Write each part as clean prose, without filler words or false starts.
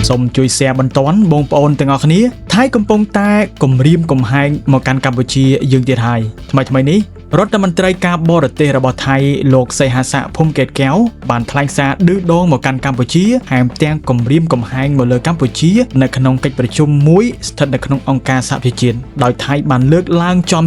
សូមជួយ share បន្ទាន់បងប្អូនទាំងអស់គ្នាថៃកំពុងតែគម្រាមកំហែងមកកាន់កម្ពុជាយើងទៀតហើយថ្មីនេះរដ្ឋមន្ត្រីការបរទេសរបស់ថៃលោកសីហាស័កភូមិកេតកែវបានថ្លែងសារឌឺដងមកកាន់កម្ពុជាហើយទាំងគម្រាមកំហែងមកលើកម្ពុជានៅក្នុងកិច្ចប្រជុំមួយស្ថិតនៅក្នុងអង្គការសហប្រជាជាតិដោយថៃបានលើកឡើងចំ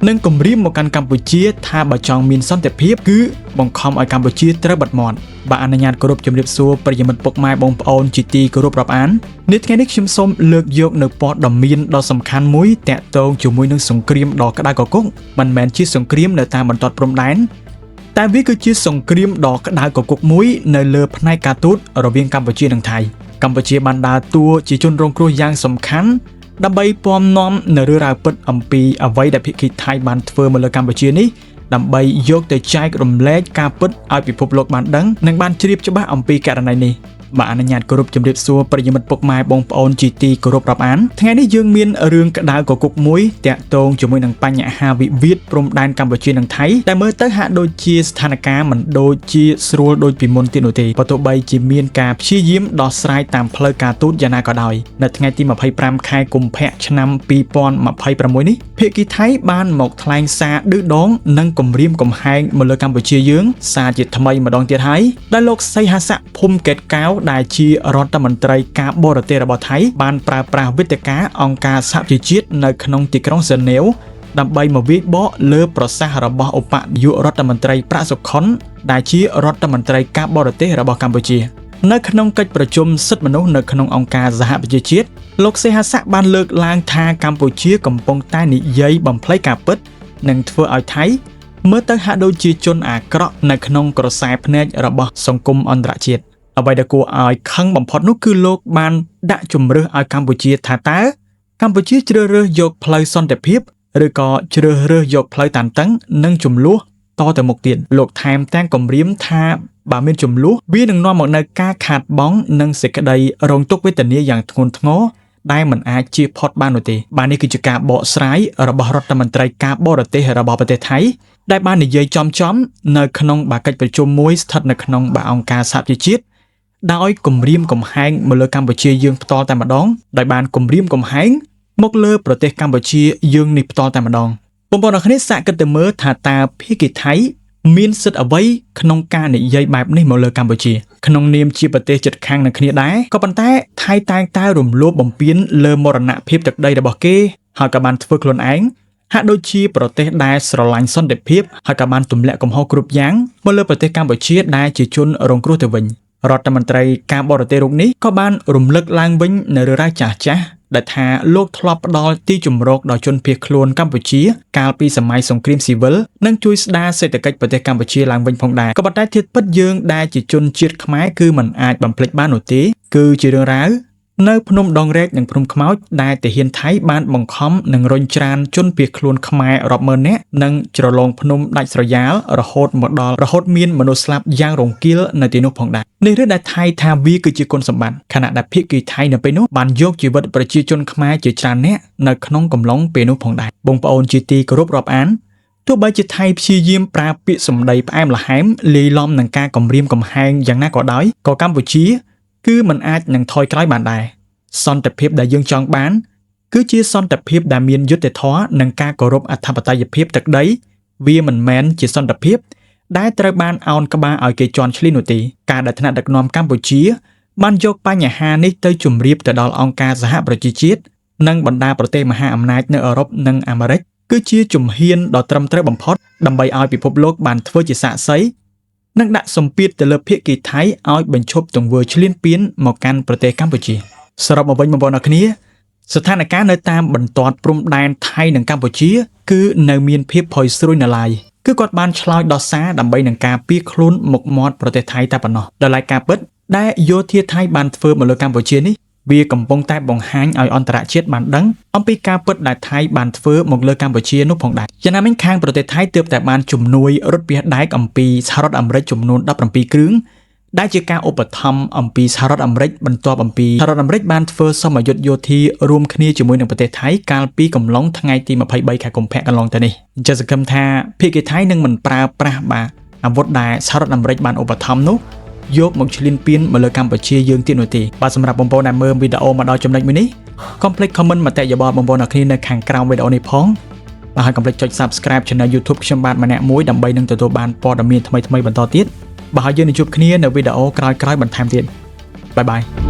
និងគម្រាមមកកាន់កម្ពុជាថាបើចង់មានសន្តិភាពគឺបង្ខំឲ្យកម្ពុជាត្រូវបិទមាត់បាទអនុញ្ញាតគោរពជំរាបសួរប្រិយមិត្តពុកម៉ែបងប្អូនជាទីគោរពរាប់អាននៅថ្ងៃនេះខ្ញុំសូមលើកយកនៅព័ត៌មានដ៏សំខាន់មួយតាក់ទងជាមួយនឹងសង្គ្រាមដ៏ក្តៅគគុកមិនមែនជាសង្គ្រាមនៅតាមបន្ទាត់ព្រំដែនតែវាគឺជាសង្គ្រាមដ៏ក្តៅគគុកមួយនៅលើផ្នែកការទូតរវាងកម្ពុជានិងថៃកម្ពុជាបានដើរតួជាជនរងគ្រោះយ៉ាងសំខាន់ដើម្បីពំនាំនៅរឿងរ៉ាវពិតអំពីអ្វីដែលភាគីថៃបានធ្វើមកលើកម្ពុជានេះដើម្បីយកទៅចែករំលែកការពិតឲ្យពិភពលោកបានដឹងនិងបានជ្រាបច្បាស់អំពីករណីនេះបាទអនុញ្ញាតគោរពជំរាបសួរប្រិយមិត្តពុកម៉ែបងប្អូនជាទីគោរពរាប់អានថ្ងៃនេះយើងមានរឿងក្តៅគគុកមួយតាក់ទងជាមួយនឹងបញ្ហាវិវាទព្រំដែនកម្ពុជានិងថៃតែមើលទៅហាក់ដូចជាស្ថានភាពមិនដូចជាស្រួលដូចពីមុនទៀតនោះទេបើទោះបីជាមានការព្យាយាមដោះស្រាយតាមផ្លូវការទូតយ៉ាងណាក៏ដោយនៅថ្ងៃទី25ខែកុម្ភៈឆ្នាំ2026នេះភាគីថៃបានមកថ្លែងសារឌឺដងនិងគម្រាមកំហែងមកលើកម្ពុជាយើងសារជាថ្មីម្ដងទៀតហើយដែលលោកសីហាស័កភូមិកេតកែវដែលជារដ្ឋមន្ត្រីការបរទេសរបស់ថៃបានប្រើប្រាស់វេទិកាអង្គការសហប្រជាជាតិនៅក្នុងទីក្រុងហ្សឺណែវដើម្បីមកវាយបកលើប្រសាសន៍របស់ឧបនាយករដ្ឋមន្ត្រីប្រាក់សុខុនដែលជារដ្ឋមន្ត្រីការបរទេសរបស់កម្ពុជានៅក្នុងកិច្ចប្រជុំសិទ្ធិមនុស្សនៅក្នុងអង្គការសហប្រជាជាតិលោកសីហាស័កបានលើកឡើងថាកម្ពុជាកំពុងតែនិយាយបំភ្លៃការពិតនិងធ្វើឲ្យថៃមើលទៅហាក់ដូចជាជនអាក្រក់នៅក្នុងក្រសែភ្នែករបស់សង្គមអន្តរជាតិអ្វីដែលគួរឲ្យខឹងបំផុតនោះគឺលោកបានដាក់ជំរឿសឲ្យកម្ពុជាថាតើកម្ពុជាជ្រើសរើសយកផ្លូវសន្តិភាពឬក៏ជ្រើសរើសយកផ្លូវតានតឹងនិងចំនួនតទៅមុខទៀតលោកថែមទាំងគម្រាមថាបើមានចំនួនវានឹងនាំមកនូវការខាតបង់និងសេចក្តីរងទុក្ខវេទនាយ៉ាងធ្ងន់ធ្ងរដែលមិនអាចជៀសផុតបាននោះទេបាទនេះគឺជាការបកស្រាយរបស់រដ្ឋមន្ត្រីការបរទេសរបស់ប្រទេសថៃដែលបាននិយាយចំនៅក្នុងកិច្ចប្រជុំមួយស្ថិតនៅក្នុងអង្គការសហប្រជាជាតិដោយគម្រាមកំហែងមកលើកម្ពុជាយើងផ្ទាល់តែម្ដងដោយបានគម្រាមកំហែងមកលើប្រទេសកម្ពុជាយើងនេះផ្ទាល់តែម្ដងបងប្អូនអរគ្នាសាកគិតទៅមើលថាតើភាគីថៃមានសិទ្ធិអ្វីក្នុងការនិយាយបែបនេះមកលើកម្ពុជាក្នុងនាមជាប្រទេសជិតខាងនឹងគ្នាដែរក៏ប៉ុន្តែថៃតែងតែរំលោភបំពានលើមរណភាពទឹកដីរបស់គេហើយក៏បានធ្វើខ្លួនឯងហាក់ដូចជាប្រទេសដែលស្រឡាញ់សន្តិភាពហើយក៏បានទម្លាក់កំហុសគ្រប់យ៉ាងមកលើប្រទេសកម្ពុជាដែលជាជនរងគ្រោះទៅវិញរដ្ឋមន្ត្រីការបរទេសរូបនេះក៏បានរំលឹកឡើងវិញនៅរឿងរ៉ាវចាស់ដែលថាលោកធ្លាប់ផ្ដល់ទីជម្រកដល់ជនភៀសខ្លួនកម្ពុជាកាលពីសម័យសង្គ្រាមស៊ីវិលនិងជួយស្ដារសេដ្ឋកិច្ចប្រទេសកម្ពុជាឡើងវិញផងដែរក៏ប៉ុន្តែធាតុពិតយើងដែលជាជនជាតិខ្មែរគឺមិនអាចបំភ្លេចបាននោះទេគឺជារឿងរ៉ាវនៅភ្នំដងរែកនិងភ្នំខ្មោចដែលទាហានថៃបានបង្ខំនិងរុញច្រានជនភៀសខ្លួនខ្មែររាប់ម៉ឺននាក់និងច្រឡងភ្នំដាច់ស្រយាលរហូតមានមនុស្សស្លាប់យ៉ាងរង្គាលនៅទីនោះផងដែរនេះឬដែលថៃថាវាគឺជាគុណសម្បត្តិខណៈដែលភាគីថៃនៅពេលនោះបានយកជីវិតប្រជាជនខ្មែរជាច្រើននាក់នៅក្នុងកំឡុងពេលនោះផងដែរបងប្អូនជាទីគោរពរាប់អានទោះបីជាថៃព្យាយាមប្រើពាក្យសម្ដីផ្អែមល្ហែមលាយឡំនឹងការគំរាមកំហែងយ៉ាងណាក៏ដោយក៏កម្ពុជាគឺមិនអាចនឹងថយក្រោយបានដែរសន្តិភាពដែលយើងចង់បានគឺជាសន្តិភាពដែលមានយុត្តិធម៌និងការគោរពអធិបតេយ្យភាពទឹកដីវាមិនមែនជាសន្តិភាពដែលត្រូវបានអោនក្បាលឲ្យគេជន់ឈ្លីនោះទេការដែលថ្នាក់ដឹកនាំកម្ពុជាបានយកបញ្ហានេះទៅជម្រាបទៅដល់អង្គការសហប្រជាជាតិនិងបណ្ដាប្រទេសមហាអំណាចនៅអឺរ៉ុបនិងអាមេរិកគឺជាជំហានដ៏ត្រឹមត្រូវបំផុតដើម្បីឲ្យពិភពលោកបានធ្វើជាសាក្សីនិងដាក់សម្ពាធទៅលើភាគីថៃឲ្យបញ្ឈប់ទង្វើឈ្លានពានមកកាន់ប្រទេសកម្ពុជាសរុបមកវិញបងប្អូនអរគ្នាស្ថានភាពនៅតាមបន្ទាត់ព្រំដែនថៃនិងកម្ពុជាគឺនៅមានភាពផុយស្រួយនៅឡើយគឺគាត់បានឆ្លើយដោះសារដើម្បីនឹងការពារខ្លួនមុខមាត់ប្រទេសថៃតែប៉ុណ្ណោះដោយឡែកការពិតដែលយោធាថៃបានធ្វើមកលើកម្ពុជានេះវាកំពុងតែបង្ហាញឲ្យអន្តរជាតិបានដឹងអំពីការពិតដែលថៃបានធ្វើមកលើកម្ពុជានោះផងដែរយ៉ាងណាមិញខាងប្រទេសថៃទើបតែបានជំនួយរថពាសដែកអំពីសហរដ្ឋអាមេរិកចំនួន17គ្រឿងដែលជាការឧបត្ថម្ភអំពីសហរដ្ឋអាមេរិកបន្ទាប់អំពីសហរដ្ឋអាមេរិកបានធ្វើសមយុទ្ធយោធារួមគ្នាជាមួយនឹងប្រទេសថៃកាលពីកំឡុងថ្ងៃទី23ខែកុម្ភៈកន្លងទៅនេះអញ្ចឹងសង្ឃឹមថាភាគីថៃនឹងមិនប្រើប្រាស់អាវុធដែលសហរដ្ឋអាមេរិកបានឧបត្ថម្ភនោះ យកមកឆ្លៀនពៀនមកលើកម្ពុជាយើងទៀតនោះទេបាទសម្រាប់បងប្អូនដែលមើលវីដេអូមកដល់ចំណុចមួយនេះកុំភ្លេច comment មតិយោបល់បងប្អូនអ្នកគ្នានៅខាងក្រោមវីដេអូនេះផងបាទហើយកុំភ្លេចចុច Subscribe Channel YouTube ខ្ញុំបាទម្នាក់មួយដើម្បីនឹងទទួលបានព័ត៌មានថ្មីៗបន្តទៀតបាទហើយយើងនឹងជួបគ្នានៅវីដេអូក្រោយៗបន្ថែមទៀតបាយបាយ